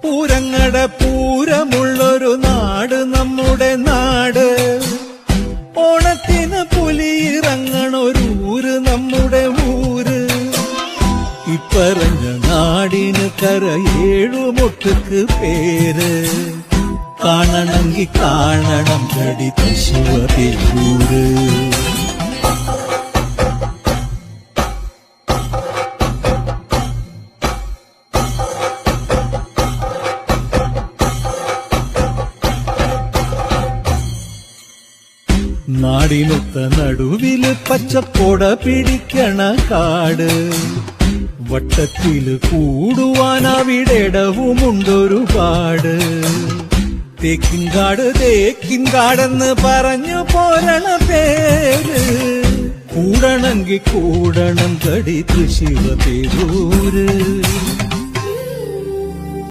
പൂരങ്ങട പൂരമുള്ളൊരു നാട് നമ്മുടെ നാട്. ഓണത്തിന് പുലിയിറങ്ങണൊരൂര് നമ്മുടെ ഊര്. ഇപ്പറഞ്ഞ നാടിന് കരയേഴുമൊട്ടുക്ക് പേര്. കാണണമെങ്കി കാണണം കടി തൃശ്ശിവപേരൂര്. നാടിനൊത്ത നടുവില് പച്ചക്കൊട പിടിക്കണ കാട്. വട്ടത്തില് കൂടുവാൻ അവിടെടവുമുണ്ടൊരുപാട്. തേക്കിൻകാട് തേക്കിൻകാടെന്ന് പറഞ്ഞു പോരണ പേര്. കൂടണമെങ്കി കൂടണം കടി തൃശ്ശിവപേരൂര്.